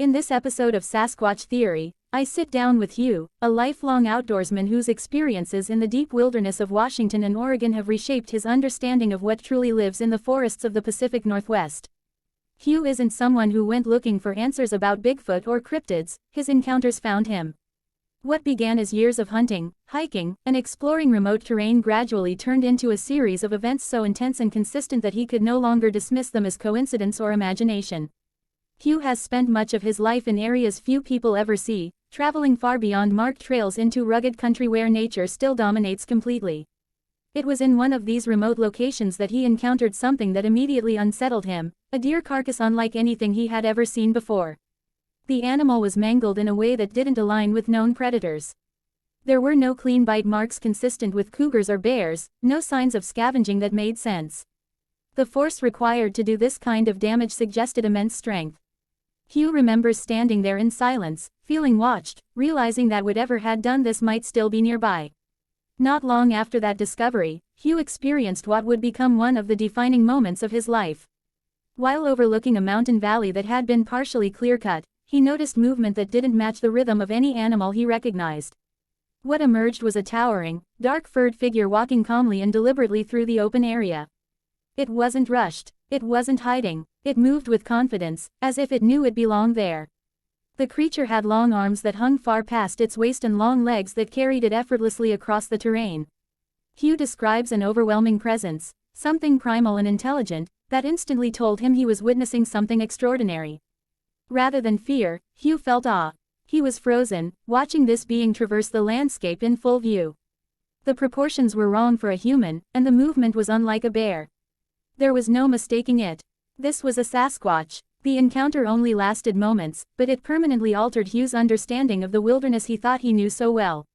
In this episode of Sasquatch Theory, I sit down with Hugh, a lifelong outdoorsman whose experiences in the deep wilderness of Washington and Oregon have reshaped his understanding of what truly lives in the forests of the Pacific Northwest. Hugh isn't someone who went looking for answers about Bigfoot or cryptids, his encounters found him. What began as years of hunting, hiking, and exploring remote terrain gradually turned into a series of events so intense and consistent that he could no longer dismiss them as coincidence or imagination. Hugh has spent much of his life in areas few people ever see, traveling far beyond marked trails into rugged country where nature still dominates completely. It was in one of these remote locations that he encountered something that immediately unsettled him, a deer carcass unlike anything he had ever seen before. The animal was mangled in a way that didn't align with known predators. There were no clean bite marks consistent with cougars or bears, no signs of scavenging that made sense. The force required to do this kind of damage suggested immense strength. Hugh remembers standing there in silence, feeling watched, realizing that whatever had done this might still be nearby. Not long after that discovery, Hugh experienced what would become one of the defining moments of his life. While overlooking a mountain valley that had been partially clear-cut, he noticed movement that didn't match the rhythm of any animal he recognized. What emerged was a towering, dark-furred figure walking calmly and deliberately through the open area. It wasn't rushed, it wasn't hiding, it moved with confidence, as if it knew it belonged there. The creature had long arms that hung far past its waist and long legs that carried it effortlessly across the terrain. Hugh describes an overwhelming presence, something primal and intelligent, that instantly told him he was witnessing something extraordinary. Rather than fear, Hugh felt awe. He was frozen, watching this being traverse the landscape in full view. The proportions were wrong for a human, and the movement was unlike a bear. There was no mistaking it. This was a Sasquatch. The encounter only lasted moments, but it permanently altered Hugh's understanding of the wilderness he thought he knew so well.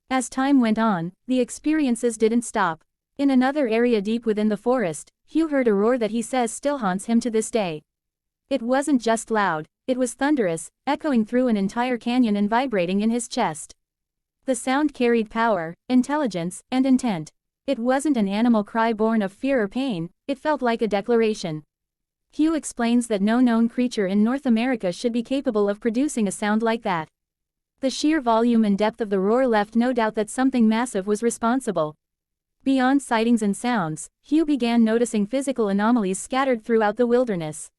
As time went on, the experiences didn't stop. In another area deep within the forest, Hugh heard a roar that he says still haunts him to this day. It wasn't just loud, it was thunderous, echoing through an entire canyon and vibrating in his chest. The sound carried power, intelligence, and intent. It wasn't an animal cry born of fear or pain, it felt like a declaration. Hugh explains that no known creature in North America should be capable of producing a sound like that. The sheer volume and depth of the roar left no doubt that something massive was responsible. Beyond sightings and sounds, Hugh began noticing physical anomalies scattered throughout the wilderness.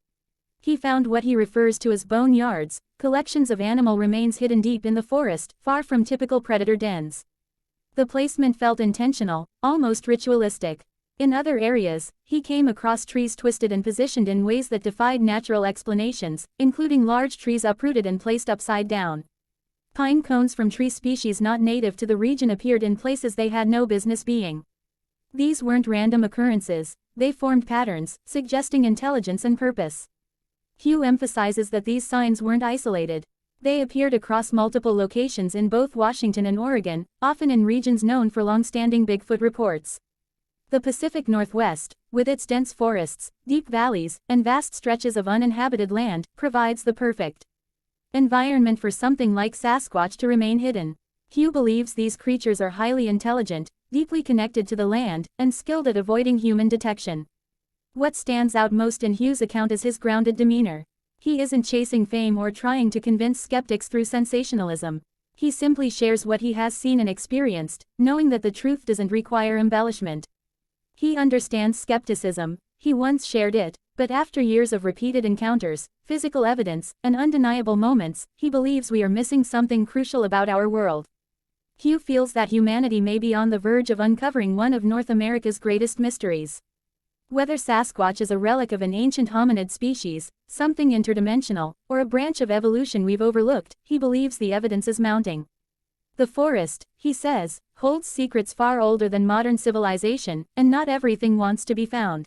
He found what he refers to as bone yards, collections of animal remains hidden deep in the forest, far from typical predator dens. The placement felt intentional, almost ritualistic. In other areas, he came across trees twisted and positioned in ways that defied natural explanations, including large trees uprooted and placed upside down. Pine cones from tree species not native to the region appeared in places they had no business being. These weren't random occurrences, they formed patterns, suggesting intelligence and purpose. Hugh emphasizes that these signs weren't isolated. They appeared across multiple locations in both Washington and Oregon, often in regions known for long-standing Bigfoot reports. The Pacific Northwest, with its dense forests, deep valleys, and vast stretches of uninhabited land, provides the perfect environment for something like Sasquatch to remain hidden. Hugh believes these creatures are highly intelligent, deeply connected to the land, and skilled at avoiding human detection. What stands out most in Hugh's account is his grounded demeanor. He isn't chasing fame or trying to convince skeptics through sensationalism. He simply shares what he has seen and experienced, knowing that the truth doesn't require embellishment. He understands skepticism, he once shared it, but after years of repeated encounters, physical evidence, and undeniable moments, he believes we are missing something crucial about our world. Hugh feels that humanity may be on the verge of uncovering one of North America's greatest mysteries. Whether Sasquatch is a relic of an ancient hominid species, something interdimensional, or a branch of evolution we've overlooked, he believes the evidence is mounting. The forest, he says, holds secrets far older than modern civilization, and not everything wants to be found.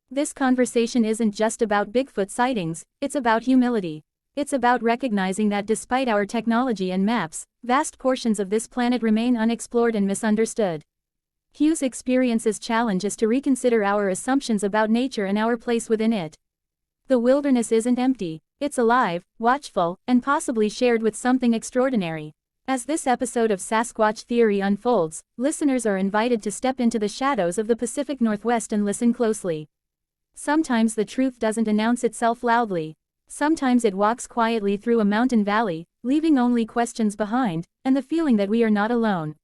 This conversation isn't just about Bigfoot sightings, it's about humility. It's about recognizing that despite our technology and maps, vast portions of this planet remain unexplored and misunderstood. Hugh's experience's challenge is to reconsider our assumptions about nature and our place within it. The wilderness isn't empty, it's alive, watchful, and possibly shared with something extraordinary. As this episode of Sasquatch Theory unfolds, listeners are invited to step into the shadows of the Pacific Northwest and listen closely. Sometimes the truth doesn't announce itself loudly. Sometimes it walks quietly through a mountain valley, leaving only questions behind, and the feeling that we are not alone.